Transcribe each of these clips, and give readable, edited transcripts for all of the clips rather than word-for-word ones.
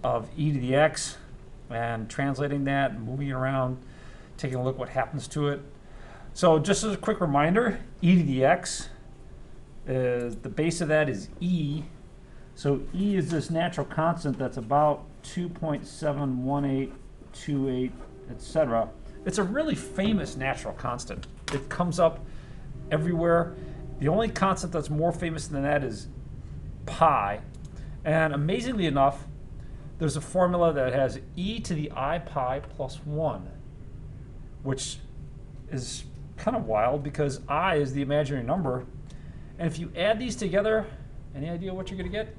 of e to the x and translating that and moving it around, taking a look what happens to it. So just as a quick reminder, e to the x is the base of that is e. So e is this natural constant that's about 2.71828, etc. It's a really famous natural constant. It comes up everywhere. The only constant that's more famous than that is pi. And amazingly enough, there's a formula that has e to the I pi plus 1, which is kind of wild because I is the imaginary number. And if you add these together, any idea what you're going to get?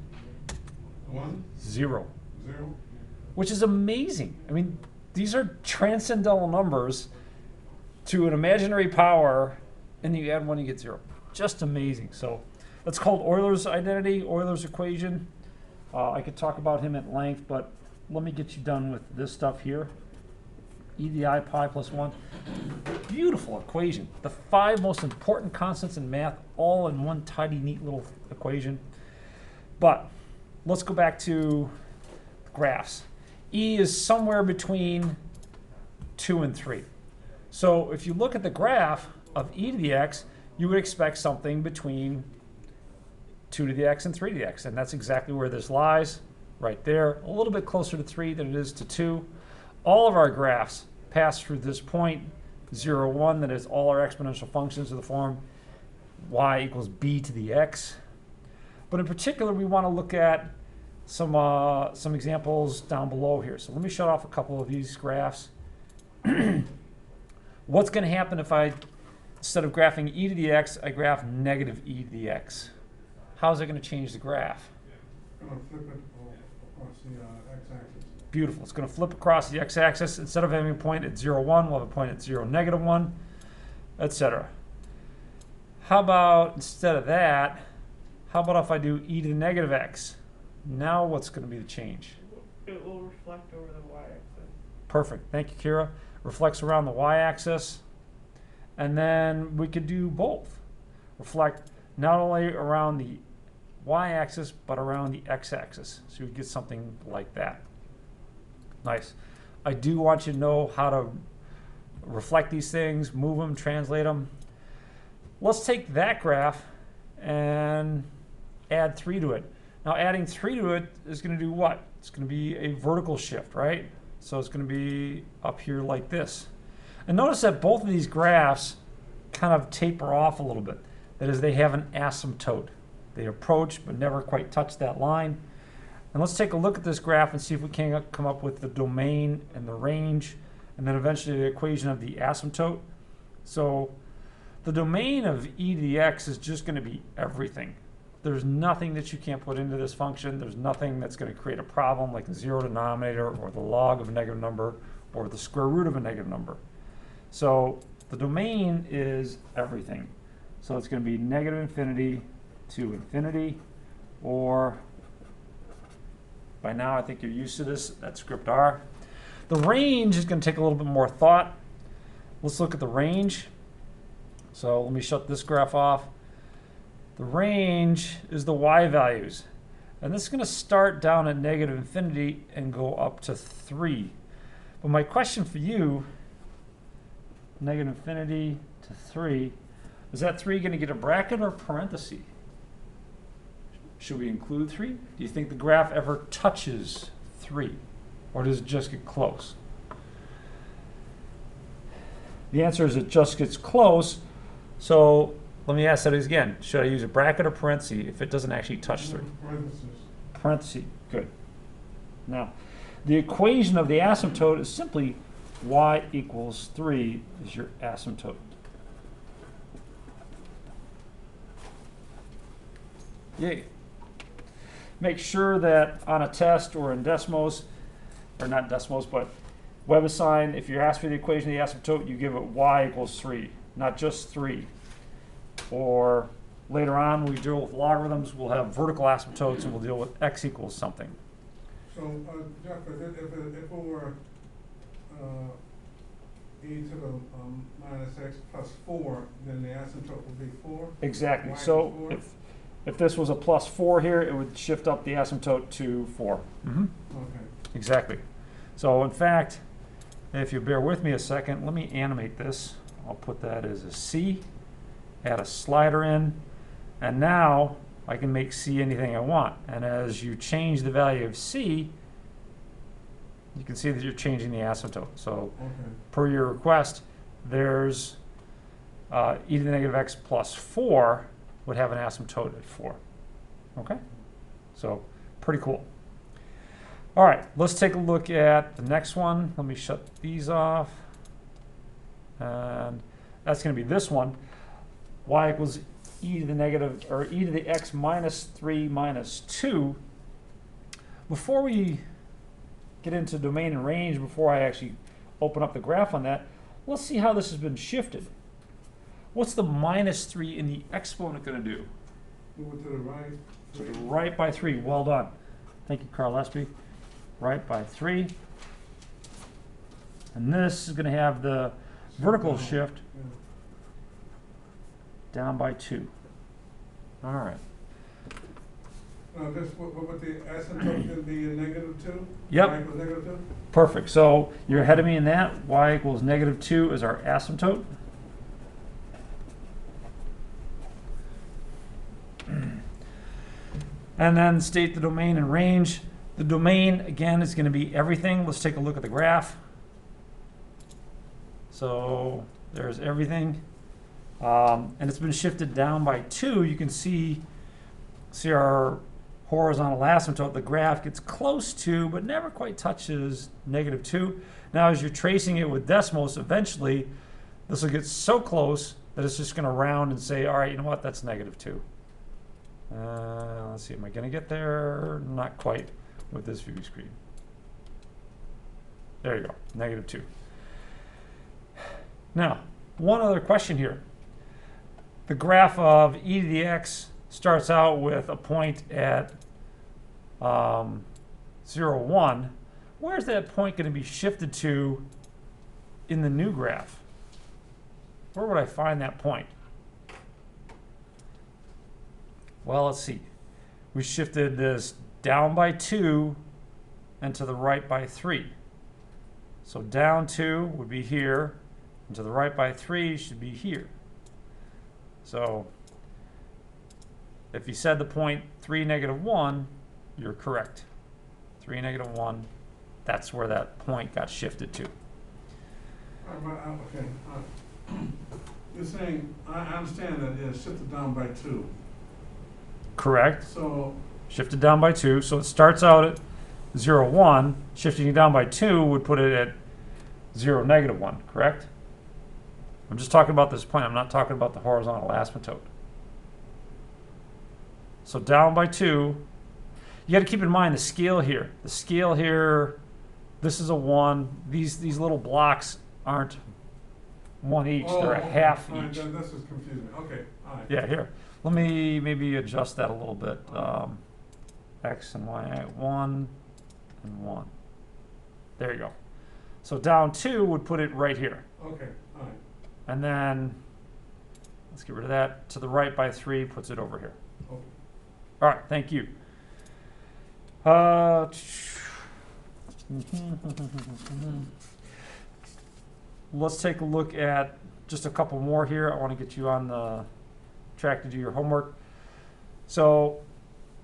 1? 0. 0? Which is amazing. I mean, these are transcendental numbers to an imaginary power, and you add 1, you get 0. Just amazing. So that's called Euler's identity, Euler's equation. I could talk about him at length, but let me get you done with this stuff here. E to the I pi plus 1. Beautiful equation. The 5 most important constants in math all in one tidy, neat little equation. But let's go back to graphs. E is somewhere between 2 and 3. So if you look at the graph of e to the x, you would expect something between 2 to the x and 3 to the x. And that's exactly where this lies, right there. A little bit closer to 3 than it is to 2. All of our graphs pass through this point, 0, 1, that is all our exponential functions of the form y equals b to the x. But in particular, we want to look at some examples down below here. So let me shut off a couple of these graphs. What's going to happen if I, instead of graphing e to the x, I graph negative e to the x? How's it going to change the graph? I'm going to flip it across the x-axis. Beautiful. It's going to flip across the x-axis. Instead of having a point at 0, 1, we'll have a point at 0, negative 1, etc. How about, instead of that, how about if I do e to the negative x? Now what's going to be the change? It will reflect over the y-axis. Perfect. Thank you, Kira. Reflects around the y-axis. And then we could do both. Reflect not only around the y-axis, but around the x-axis. So you get something like that. Nice. I do want you to know how to reflect these things, move them, translate them. Let's take that graph and add 3 to it. Now adding 3 to it is going to do what? It's going to be a vertical shift, right? So it's going to be up here like this. And notice that both of these graphs kind of taper off a little bit. That is, they have an asymptote. They approach but never quite touch that line. And let's take a look at this graph and see if we can come up with the domain and the range, and then eventually the equation of the asymptote. So the domain of e to the x is just going to be everything. There's nothing that you can't put into this function. There's nothing that's going to create a problem like the 0 denominator or the log of a negative number or the square root of a negative number. So the domain is everything. So it's going to be negative infinity to infinity, or by now I think you're used to this, that's script R. The range is going to take a little bit more thought. Let's look at the range. So let me shut this graph off. The range is the y values. And this is going to start down at negative infinity and go up to 3. But my question for you, negative infinity to 3, is that 3 going to get a bracket or a parenthesis? Should we include 3? Do you think the graph ever touches 3? Or does it just get close? The answer is it just gets close. So let me ask that again. Should I use a bracket or parenthesis if it doesn't actually touch 3? Parentheses. Parenthesis. Good. Now, the equation of the asymptote is simply y equals 3 is your asymptote. Yay. Make sure that on a test or in Desmos, or not Desmos, but WebAssign, if you're asked for the equation of the asymptote, you give it y equals 3, not just 3. Or later on, when we deal with logarithms, we'll have vertical asymptotes and we'll deal with x equals something. So, Jeff, if it were e to the minus x plus 4, then the asymptote would be 4? Exactly. Y So equals 4? if this was a plus 4 here, it would shift up the asymptote to 4. Okay. Exactly. So in fact, if you bear with me a second, let me animate this. I'll put that as a C, add a slider in, and now I can make C anything I want. And as you change the value of C, you can see that you're changing the asymptote. So Okay. per your request, there's e to the negative x plus 4 would have an asymptote at 4. Okay? So pretty cool. All right, let's take a look at the next one. Let me shut these off. And that's going to be this one. Y equals e to the negative, or e to the x minus 3 minus 2. Before we get into domain and range, before I actually open up the graph on that, let's see how this has been shifted. What's the minus 3 in the exponent going to do? Move it to the right. To the right by 3. Well done. Thank you, Carl Espy. Right by 3. And this is going to have the vertical shift Yeah. down by 2. All right. This, what the asymptote could be a -2? Yep. Y equals -2? Perfect. So you're ahead of me in that. Y equals -2 is our asymptote. And then state the domain and range. The domain, again, is going to be everything. Let's take a look at the graph. So there's everything. And it's been shifted down by 2. You can see our horizontal asymptote. The graph gets close to, but never quite touches -2. Now, as you're tracing it with decimals, eventually this will get so close that it's just going to round and say, all right, you know what, that's -2. Let's see, am I going to get there? Not quite with this view screen. There you go, -2. Now, one other question here. The graph of e to the x starts out with a point at 0, 1. Where's that point going to be shifted to in the new graph? Where would I find that point? Well, let's see. We shifted this down by 2 and to the right by 3. So down 2 would be here, and to the right by 3 should be here. So if you said the point 3, -1, you're correct. 3, -1, that's where that point got shifted to. Okay. You're saying, I understand that it's shifted down by 2. Correct. So, Shifted down by 2. So it starts out at 0, 1. Shifting it down by 2 would put it at 0, -1, correct? I'm just talking about this point. I'm not talking about the horizontal asymptote. So down by 2. You got to keep in mind the scale here. The scale here, this is a 1. These little blocks aren't 1 each. They're a half all right, each. this is confusing. Okay, all right. Yeah, here. Let me maybe adjust that a little bit. X and Y at 1 and 1. There you go. So down 2 would put it right here. Okay, all right. And then, let's get rid of that. To the right by 3 puts it over here. Okay. All right, thank you. Let's take a look at just a couple more here. I want to get you on the track to do your homework. So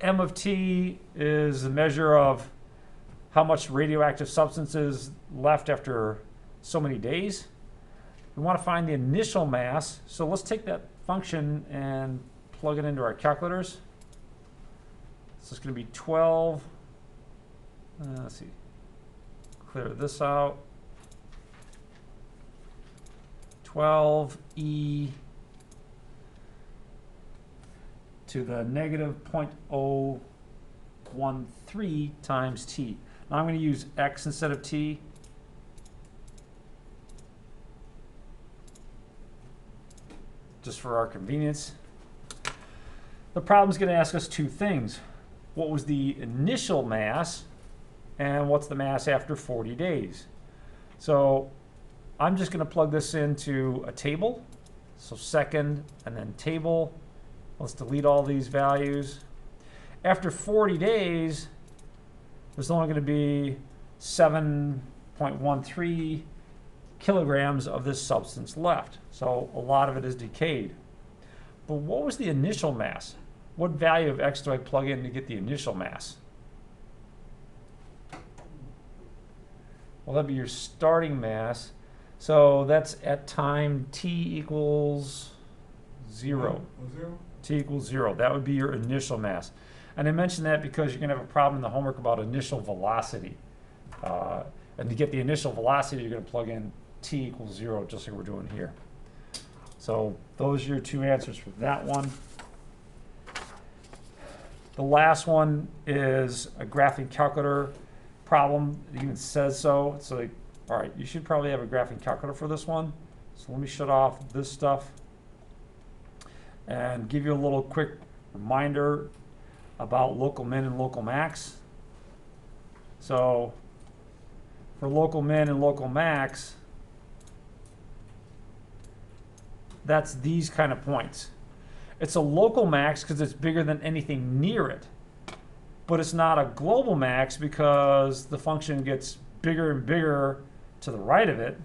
M of T is a measure of how much radioactive substance is left after so many days. We want to find the initial mass. So let's take that function and plug it into our calculators. So it's going to be 12. Let's see. Clear this out. 12e to the -0.013 times t. Now I'm going to use x instead of t. Just for our convenience. The problem is going to ask us two things. What was the initial mass, and what's the mass after 40 days? So I'm just going to plug this into a table. So second and then table. Let's delete all these values. After 40 days, there's only going to be 7.13 kilograms of this substance left. So a lot of it is decayed. But what was the initial mass? What value of X do I plug in to get the initial mass? Well, that'd be your starting mass. So that's at time t equals 0. Zero? T equals 0. That would be your initial mass. And I mentioned that because you're going to have a problem in the homework about initial velocity. And to get the initial velocity, you're going to plug in t equals 0, just like we're doing here. So those are your two answers for that one. The last one is a graphing calculator problem. It even says so. It's like, all right, you should probably have a graphing calculator for this one. So let me shut off this stuff and give you a little quick reminder about local min and local max. So for local min and local max, that's these kind of points. It's a local max because it's bigger than anything near it, but it's not a global max because the function gets bigger and bigger to the right of it.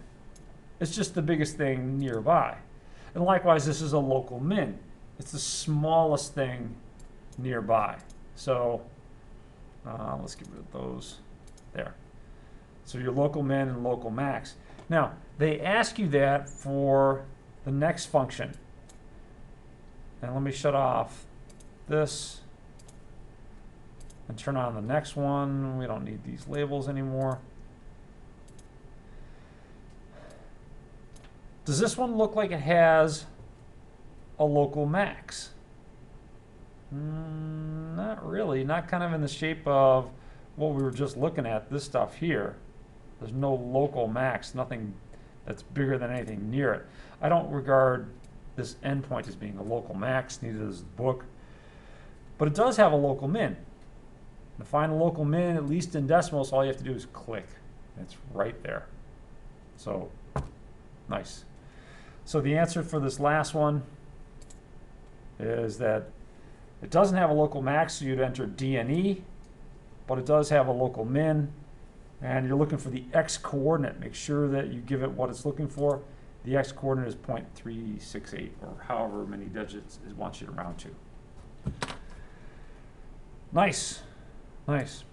It's just the biggest thing nearby. And likewise, this is a local min. It's the smallest thing nearby. So let's get rid of those there. So your local min and local max. Now, they ask you that for the next function. And let me shut off this and turn on the next one. We don't need these labels anymore. Does this one look like it has a local max? Not really. Not kind of in the shape of what we were just looking at, this stuff here. There's no local max, nothing that's bigger than anything near it. I don't regard this endpoint as being a local max, neither does the book. But it does have a local min. To find the local min, at least in decimals, all you have to do is click. It's right there. So, nice. So the answer for this last one is that it doesn't have a local max, so you'd enter D and E, but it does have a local min, and you're looking for the x coordinate. Make sure that you give it what it's looking for. The x coordinate is 0.368, or however many digits it wants you to round to. Nice, nice.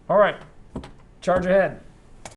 All right, charge ahead.